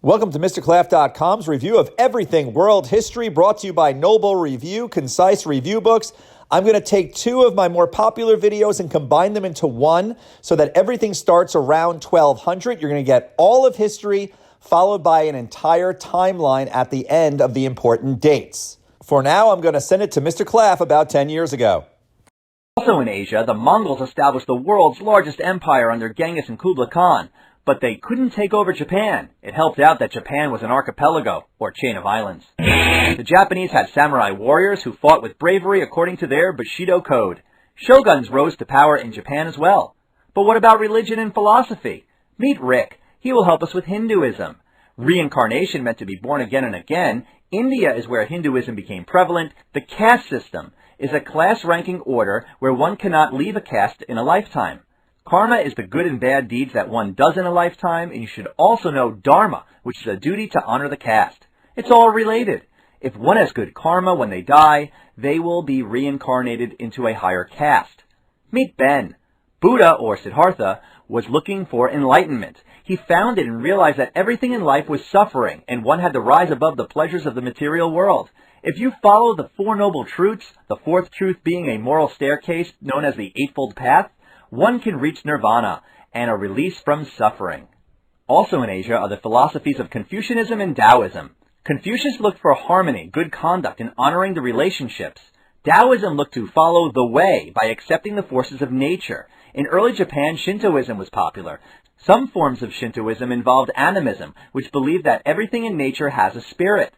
Welcome to MrClaff.com's review of everything world history, brought to you by Noble Review, concise review books. I'm going to take two of my more popular videos and combine them into one so that everything starts around 1200. You're going to get all of history, followed by an entire timeline at the end of the important dates. For now, I'm going to send it to Mr. Claff about 10 years ago. Also in Asia, the Mongols established the world's largest empire under Genghis and Kublai Khan. But they couldn't take over Japan. It helped out that Japan was an archipelago, or chain of islands. The Japanese had samurai warriors who fought with bravery according to their Bushido code. Shoguns rose to power in Japan as well. But what about religion and philosophy? Meet Rick. He will help us with Hinduism. Reincarnation meant to be born again and again. India is where Hinduism became prevalent. The caste system is a class-ranking order where one cannot leave a caste in a lifetime. Karma is the good and bad deeds that one does in a lifetime, and you should also know Dharma, which is a duty to honor the caste. It's all related. If one has good karma when they die, they will be reincarnated into a higher caste. Meet Ben. Buddha, or Siddhartha, was looking for enlightenment. He found it and realized that everything in life was suffering, and one had to rise above the pleasures of the material world. If you follow the Four Noble Truths, the fourth truth being a moral staircase known as the Eightfold Path, one can reach nirvana and a release from suffering. Also in Asia are the philosophies of Confucianism and Taoism. Confucius looked for harmony, good conduct, and honoring the relationships. Taoism looked to follow the way by accepting the forces of nature. In early Japan, Shintoism was popular. Some forms of Shintoism involved animism, which believed that everything in nature has a spirit.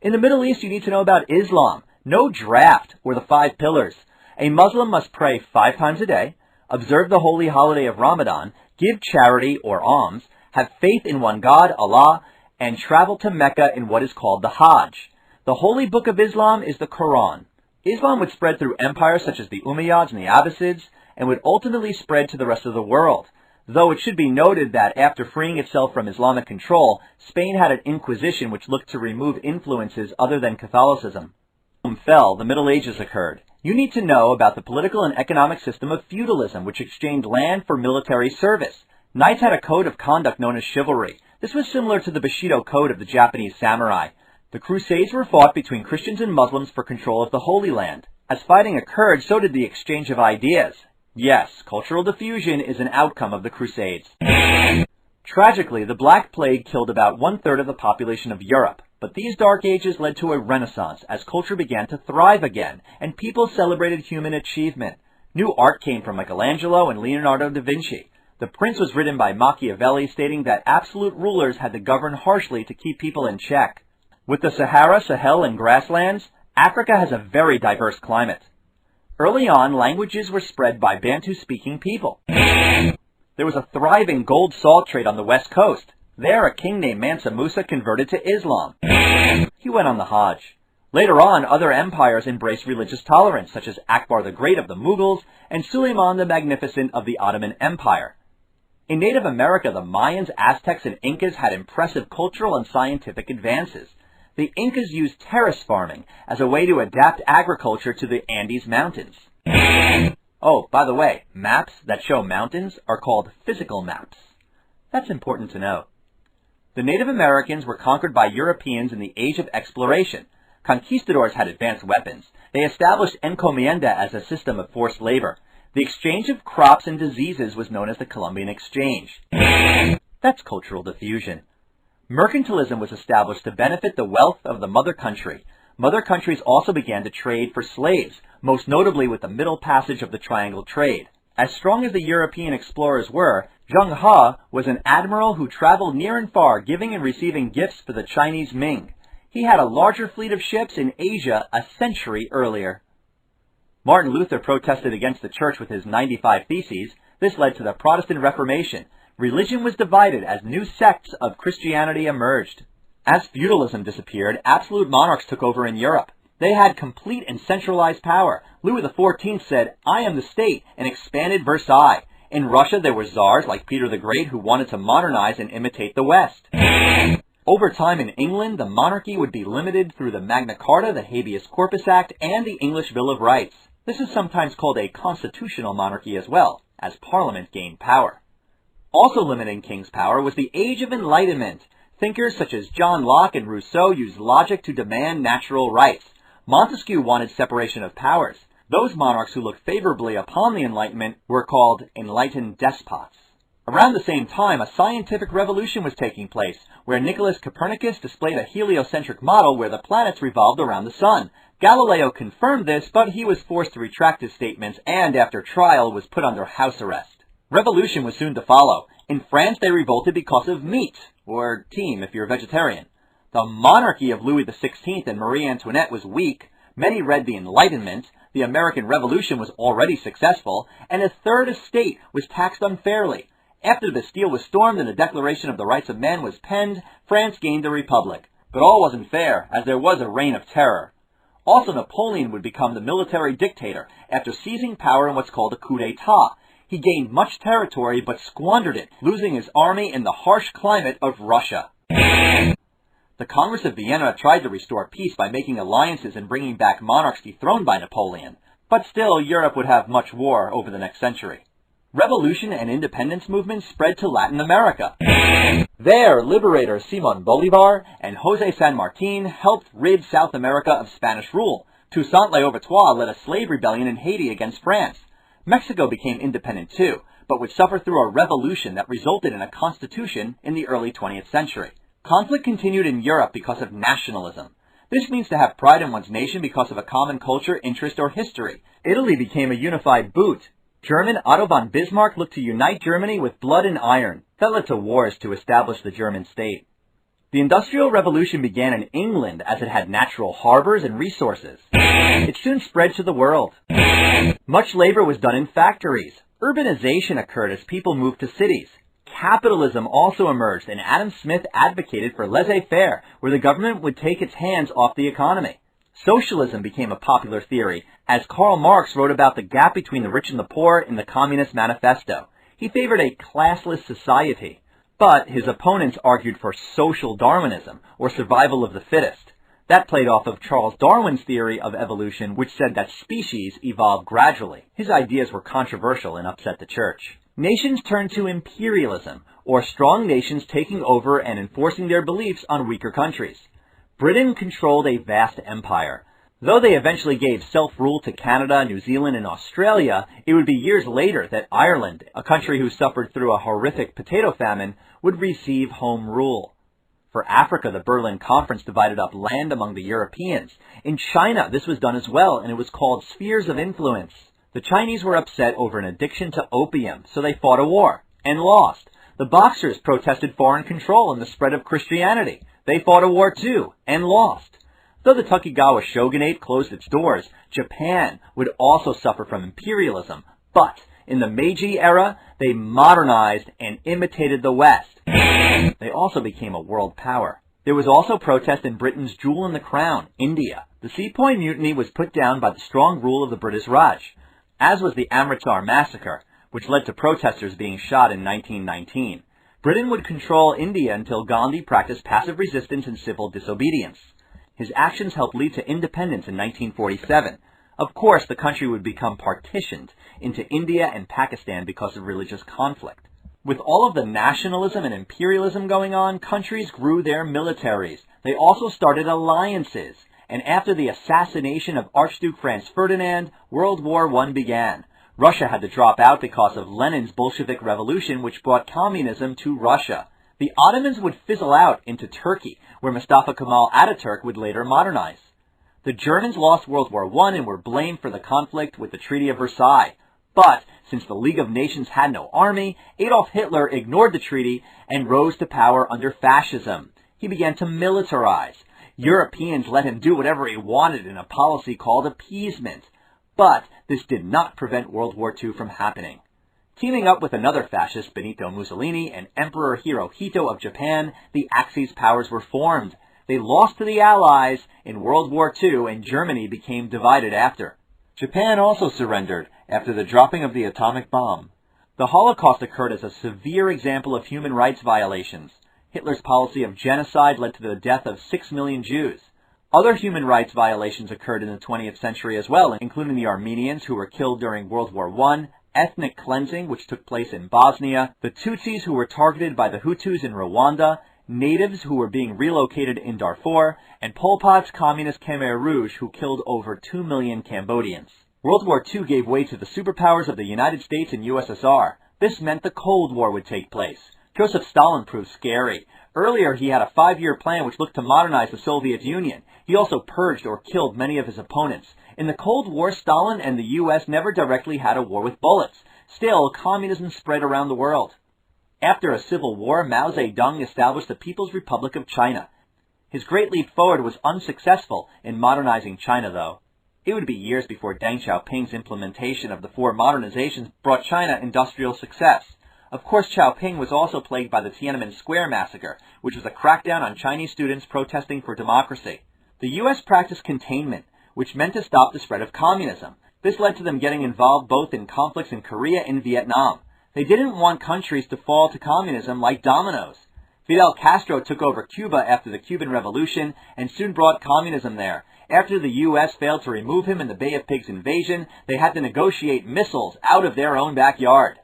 In the Middle East, you need to know about Islam. No draft, or the 5 pillars. A Muslim must pray 5 times a day, observe the holy holiday of Ramadan, give charity or alms, have faith in one God, Allah, and travel to Mecca in what is called the Hajj. The holy book of Islam is the Quran. Islam would spread through empires such as the Umayyads and the Abbasids, and would ultimately spread to the rest of the world. Though it should be noted that after freeing itself from Islamic control, Spain had an inquisition which looked to remove influences other than Catholicism. When Rome fell, the Middle Ages occurred. You need to know about the political and economic system of feudalism, which exchanged land for military service. Knights had a code of conduct known as chivalry. This was similar to the Bushido code of the Japanese samurai. The Crusades were fought between Christians and Muslims for control of the Holy Land. As fighting occurred, so did the exchange of ideas. Yes, cultural diffusion is an outcome of the Crusades. Tragically, the Black Plague killed about 1/3 of the population of Europe. But these dark ages led to a renaissance as culture began to thrive again, and people celebrated human achievement. New art came from Michelangelo and Leonardo da Vinci. The Prince was written by Machiavelli, stating that absolute rulers had to govern harshly to keep people in check. With the Sahara, Sahel, and grasslands, Africa has a very diverse climate. Early on, languages were spread by Bantu-speaking people. There was a thriving gold salt trade on the west coast. There, a king named Mansa Musa converted to Islam. He went on the Hajj. Later on, other empires embraced religious tolerance, such as Akbar the Great of the Mughals and Suleiman the Magnificent of the Ottoman Empire. In Native America, the Mayans, Aztecs, and Incas had impressive cultural and scientific advances. The Incas used terrace farming as a way to adapt agriculture to the Andes Mountains. Oh, by the way, maps that show mountains are called physical maps. That's important to know. The Native Americans were conquered by Europeans in the Age of Exploration. Conquistadors had advanced weapons. They established encomienda as a system of forced labor. The exchange of crops and diseases was known as the Columbian Exchange. That's cultural diffusion. Mercantilism was established to benefit the wealth of the mother country. Mother countries also began to trade for slaves, most notably with the Middle Passage of the Triangle Trade. As strong as the European explorers were, Zheng He was an admiral who traveled near and far, giving and receiving gifts for the Chinese Ming. He had a larger fleet of ships in Asia a century earlier. Martin Luther protested against the church with his 95 Theses. This led to the Protestant Reformation. Religion was divided as new sects of Christianity emerged. As feudalism disappeared, absolute monarchs took over in Europe. They had complete and centralized power. Louis XIV said, "I am the state," and expanded Versailles. In Russia, there were czars like Peter the Great who wanted to modernize and imitate the West. Over time in England, the monarchy would be limited through the Magna Carta, the Habeas Corpus Act, and the English Bill of Rights. This is sometimes called a constitutional monarchy as well, as Parliament gained power. Also limiting king's power was the Age of Enlightenment. Thinkers such as John Locke and Rousseau used logic to demand natural rights. Montesquieu wanted separation of powers. Those monarchs who looked favorably upon the Enlightenment were called enlightened despots. Around the same time, a scientific revolution was taking place, where Nicholas Copernicus displayed a heliocentric model where the planets revolved around the sun. Galileo confirmed this, but he was forced to retract his statements and, after trial, was put under house arrest. Revolution was soon to follow. In France, they revolted because of meat, or team if you're a vegetarian. The monarchy of Louis XVI and Marie Antoinette was weak. Many read the Enlightenment. The American Revolution was already successful, and a third estate was taxed unfairly. After the Bastille was stormed and the Declaration of the Rights of Man was penned, France gained a republic. But all wasn't fair, as there was a reign of terror. Also, Napoleon would become the military dictator after seizing power in what's called a coup d'etat. He gained much territory but squandered it, losing his army in the harsh climate of Russia. The Congress of Vienna tried to restore peace by making alliances and bringing back monarchs dethroned by Napoleon. But still, Europe would have much war over the next century. Revolution and independence movements spread to Latin America. There, liberators Simón Bolívar and José San Martín helped rid South America of Spanish rule. Toussaint Louverture led a slave rebellion in Haiti against France. Mexico became independent too, but would suffer through a revolution that resulted in a constitution in the early 20th century. Conflict continued in Europe because of nationalism. This means to have pride in one's nation because of a common culture, interest, or history. Italy became a unified Bund. German Otto von Bismarck looked to unite Germany with blood and iron. That led to wars to establish the German state. The Industrial Revolution began in England as it had natural harbors and resources. It soon spread to the world. Much labor was done in factories. Urbanization occurred as people moved to cities. Capitalism also emerged, and Adam Smith advocated for laissez-faire, where the government would take its hands off the economy. Socialism became a popular theory, as Karl Marx wrote about the gap between the rich and the poor in the Communist Manifesto. He favored a classless society, but his opponents argued for social Darwinism, or survival of the fittest. That played off of Charles Darwin's theory of evolution, which said that species evolve gradually. His ideas were controversial and upset the church. Nations turned to imperialism, or strong nations taking over and enforcing their beliefs on weaker countries. Britain controlled a vast empire. Though they eventually gave self-rule to Canada, New Zealand, and Australia, it would be years later that Ireland, a country who suffered through a horrific potato famine, would receive home rule. For Africa, the Berlin Conference divided up land among the Europeans. In China, this was done as well, and it was called spheres of influence. The Chinese were upset over an addiction to opium, so they fought a war, and lost. The Boxers protested foreign control and the spread of Christianity. They fought a war too, and lost. Though the Tokugawa shogunate closed its doors, Japan would also suffer from imperialism. But in the Meiji era, they modernized and imitated the West. They also became a world power. There was also protest in Britain's jewel in the crown, India. The Sepoy Mutiny was put down by the strong rule of the British Raj, as was the Amritsar massacre, which led to protesters being shot in 1919. Britain would control India until Gandhi practiced passive resistance and civil disobedience. His actions helped lead to independence in 1947. Of course, the country would become partitioned into India and Pakistan because of religious conflict. With all of the nationalism and imperialism going on, countries grew their militaries. They also started alliances. And after the assassination of Archduke Franz Ferdinand, World War I began. Russia had to drop out because of Lenin's Bolshevik Revolution, which brought communism to Russia. The Ottomans would fizzle out into Turkey, where Mustafa Kemal Ataturk would later modernize. The Germans lost World War I and were blamed for the conflict with the Treaty of Versailles. But since the League of Nations had no army, Adolf Hitler ignored the treaty and rose to power under fascism. He began to militarize. Europeans let him do whatever he wanted in a policy called appeasement. But this did not prevent World War II from happening. Teaming up with another fascist, Benito Mussolini, and Emperor Hirohito of Japan, the Axis powers were formed. They lost to the Allies in World War II, and Germany became divided after. Japan also surrendered after the dropping of the atomic bomb. The Holocaust occurred as a severe example of human rights violations. Hitler's policy of genocide led to the death of 6 million Jews. Other human rights violations occurred in the 20th century as well, including the Armenians who were killed during World War I, ethnic cleansing which took place in Bosnia, the Tutsis who were targeted by the Hutus in Rwanda, natives who were being relocated in Darfur, and Pol Pot's communist Khmer Rouge who killed over 2 million Cambodians. World War II gave way to the superpowers of the United States and USSR. This meant the Cold War would take place. Joseph Stalin proved scary. Earlier, he had a 5-year plan which looked to modernize the Soviet Union. He also purged or killed many of his opponents. In the Cold War, Stalin and the U.S. never directly had a war with bullets. Still, communism spread around the world. After a civil war, Mao Zedong established the People's Republic of China. His great leap forward was unsuccessful in modernizing China, though. It would be years before Deng Xiaoping's implementation of the 4 modernizations brought China industrial success. Of course, Xiaoping was also plagued by the Tiananmen Square massacre, which was a crackdown on Chinese students protesting for democracy. The U.S. practiced containment, which meant to stop the spread of communism. This led to them getting involved both in conflicts in Korea and Vietnam. They didn't want countries to fall to communism like dominoes. Fidel Castro took over Cuba after the Cuban Revolution and soon brought communism there. After the U.S. failed to remove him in the Bay of Pigs invasion, they had to negotiate missiles out of their own backyard.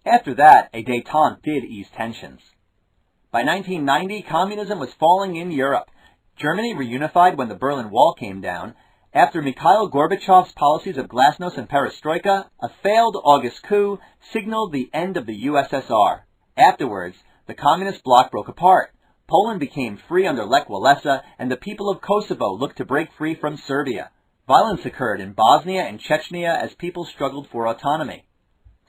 After that, a détente did ease tensions. By 1990, communism was falling in Europe. Germany reunified when the Berlin Wall came down. After Mikhail Gorbachev's policies of glasnost and perestroika, a failed August coup signaled the end of the USSR. Afterwards, the communist bloc broke apart. Poland became free under Lech Walesa, and the people of Kosovo looked to break free from Serbia. Violence occurred in Bosnia and Chechnya as people struggled for autonomy.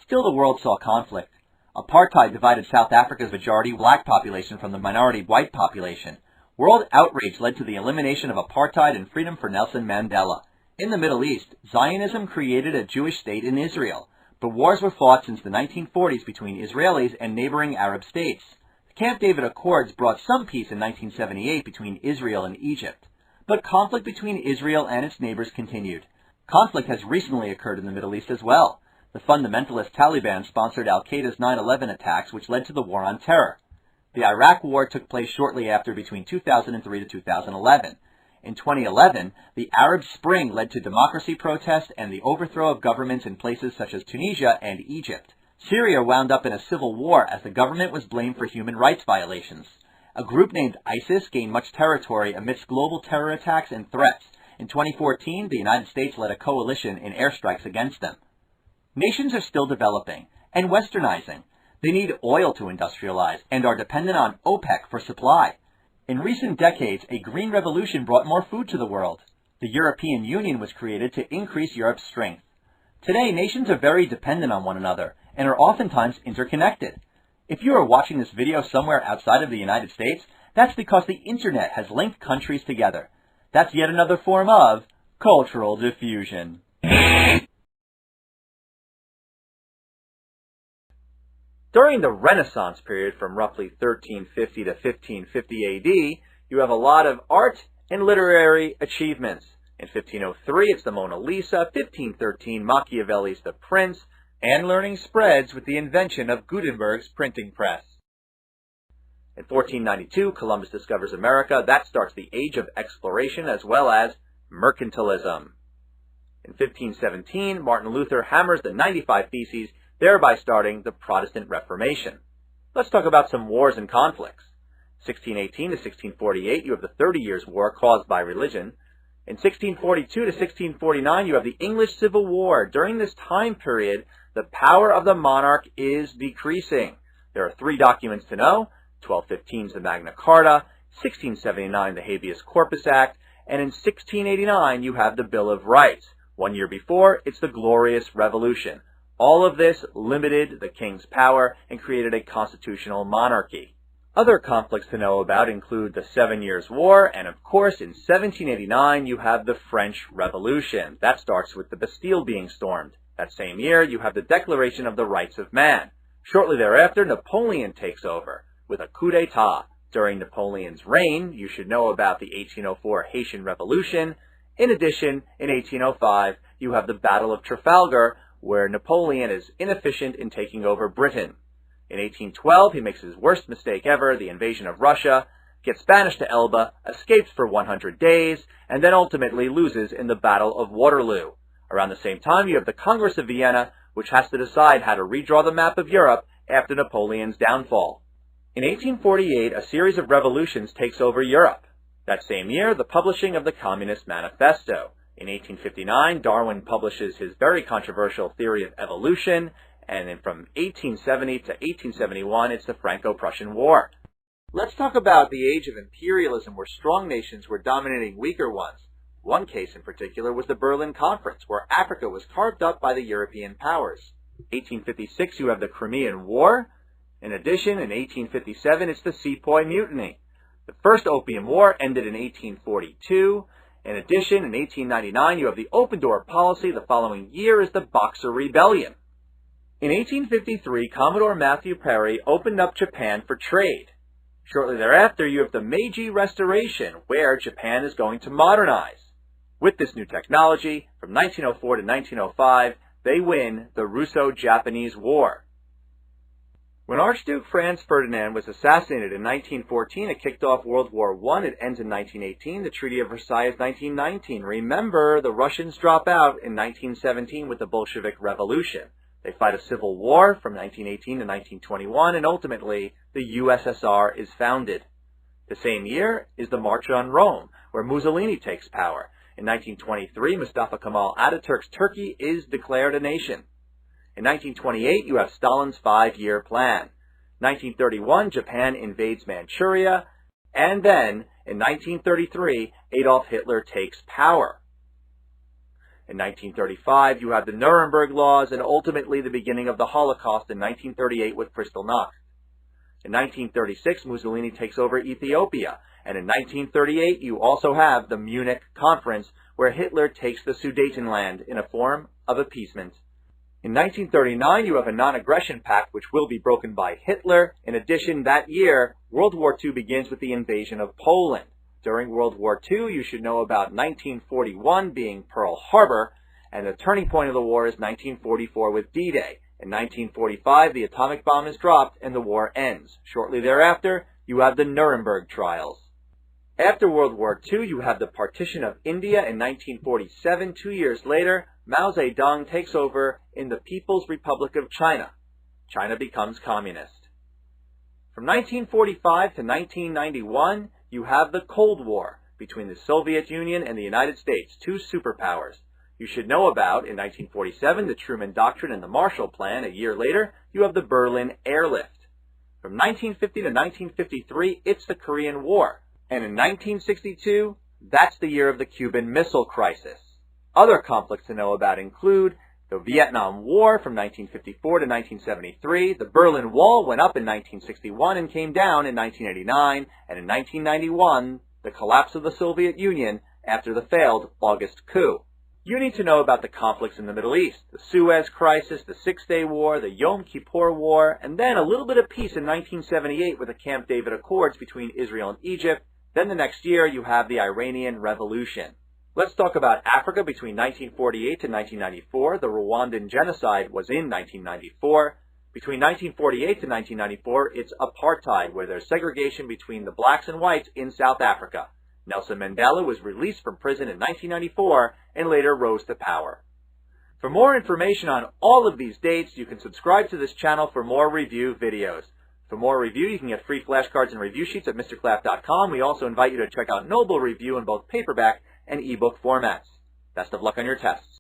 Still, the world saw conflict. Apartheid divided South Africa's majority black population from the minority white population. World outrage led to the elimination of apartheid and freedom for Nelson Mandela. In the Middle East, Zionism created a Jewish state in Israel, but wars were fought since the 1940s between Israelis and neighboring Arab states. The Camp David Accords brought some peace in 1978 between Israel and Egypt, but conflict between Israel and its neighbors continued. Conflict has recently occurred in the Middle East as well. The fundamentalist Taliban sponsored al-Qaeda's 9/11 attacks, which led to the War on Terror. The Iraq War took place shortly after between 2003 to 2011. In 2011, the Arab Spring led to democracy protests and the overthrow of governments in places such as Tunisia and Egypt. Syria wound up in a civil war as the government was blamed for human rights violations. A group named ISIS gained much territory amidst global terror attacks and threats. In 2014, the United States led a coalition in airstrikes against them. Nations are still developing and westernizing. They need oil to industrialize and are dependent on OPEC for supply. In recent decades, a green revolution brought more food to the world. The European Union was created to increase Europe's strength. Today, nations are very dependent on one another and are oftentimes interconnected. If you are watching this video somewhere outside of the United States, that's because the internet has linked countries together. That's yet another form of cultural diffusion. During the Renaissance period from roughly 1350 to 1550 AD, you have a lot of art and literary achievements. In 1503, it's the Mona Lisa, 1513, Machiavelli's The Prince, and learning spreads with the invention of Gutenberg's printing press. In 1492, Columbus discovers America. That starts the age of exploration as well as mercantilism. In 1517, Martin Luther hammers the 95 Theses, thereby starting the Protestant Reformation. Let's talk about some wars and conflicts. 1618 to 1648, you have the 30 Years' War caused by religion. In 1642 to 1649, you have the English Civil War. During this time period, the power of the monarch is decreasing. There are 3 documents to know. 1215 is the Magna Carta, 1679 the Habeas Corpus Act, and in 1689 you have the Bill of Rights. 1 year before, it's the Glorious Revolution. All of this limited the king's power and created a constitutional monarchy. Other conflicts to know about include the 7 Years' War, and of course in 1789 you have the French Revolution. That starts with the Bastille being stormed. That same year you have the Declaration of the Rights of Man. Shortly thereafter, Napoleon takes over with a coup d'etat. During Napoleon's reign, you should know about the 1804 Haitian Revolution. In addition, in 1805 you have the Battle of Trafalgar, where Napoleon is inefficient in taking over Britain. In 1812, he makes his worst mistake ever, the invasion of Russia, gets banished to Elba, escapes for 100 days, and then ultimately loses in the Battle of Waterloo. Around the same time, you have the Congress of Vienna, which has to decide how to redraw the map of Europe after Napoleon's downfall. In 1848, a series of revolutions takes over Europe. That same year, the publishing of the Communist Manifesto. In 1859, Darwin publishes his very controversial theory of evolution, and then from 1870 to 1871, it's the Franco-Prussian War. Let's talk about the age of imperialism, where strong nations were dominating weaker ones. One case in particular was the Berlin Conference, where Africa was carved up by the European powers. 1856, you have the Crimean War. In addition, in 1857, it's the Sepoy Mutiny. The First Opium War ended in 1842. In addition, in 1899, you have the Open Door Policy. The following year is the Boxer Rebellion. In 1853, Commodore Matthew Perry opened up Japan for trade. Shortly thereafter, you have the Meiji Restoration, where Japan is going to modernize. With this new technology, from 1904 to 1905, they win the Russo-Japanese War. When Archduke Franz Ferdinand was assassinated in 1914, it kicked off World War I. It ends in 1918. The Treaty of Versailles is 1919. Remember, the Russians drop out in 1917 with the Bolshevik Revolution. They fight a civil war from 1918 to 1921, and ultimately, the USSR is founded. The same year is the March on Rome, where Mussolini takes power. In 1923, Mustafa Kemal Ataturk's Turkey is declared a nation. In 1928, you have Stalin's 5-year plan. 1931, Japan invades Manchuria. And then, in 1933, Adolf Hitler takes power. In 1935, you have the Nuremberg Laws and ultimately the beginning of the Holocaust in 1938 with Kristallnacht. In 1936, Mussolini takes over Ethiopia. And in 1938, you also have the Munich Conference, where Hitler takes the Sudetenland in a form of appeasement. In 1939, you have a non-aggression pact which will be broken by Hitler. In addition, that year, World War II begins with the invasion of Poland. During World War II, you should know about 1941 being Pearl Harbor, and the turning point of the war is 1944 with D-Day. In 1945, the atomic bomb is dropped and the war ends. Shortly thereafter, you have the Nuremberg trials. After World War II, you have the partition of India in 1947. 2 years later, Mao Zedong takes over in the People's Republic of China. China becomes communist. From 1945 to 1991, you have the Cold War between the Soviet Union and the United States, two superpowers. You should know about, in 1947, the Truman Doctrine and the Marshall Plan. A year later, you have the Berlin Airlift. From 1950 to 1953, it's the Korean War. And in 1962, that's the year of the Cuban Missile Crisis. Other conflicts to know about include the Vietnam War from 1954 to 1973. The Berlin Wall went up in 1961 and came down in 1989. And in 1991, the collapse of the Soviet Union after the failed August coup. You need to know about the conflicts in the Middle East, the Suez Crisis, the Six-Day War, the Yom Kippur War, and then a little bit of peace in 1978 with the Camp David Accords between Israel and Egypt. Then the next year, you have the Iranian Revolution. Let's talk about Africa between 1948 to 1994. The Rwandan genocide was in 1994. Between 1948 to 1994, it's apartheid, where there's segregation between the blacks and whites in South Africa. Nelson Mandela was released from prison in 1994 and later rose to power. For more information on all of these dates, you can subscribe to this channel for more review videos. For more review, you can get free flashcards and review sheets at MrClapp.com. We also invite you to check out Noble Review in both paperback and ebook formats. Best of luck on your tests.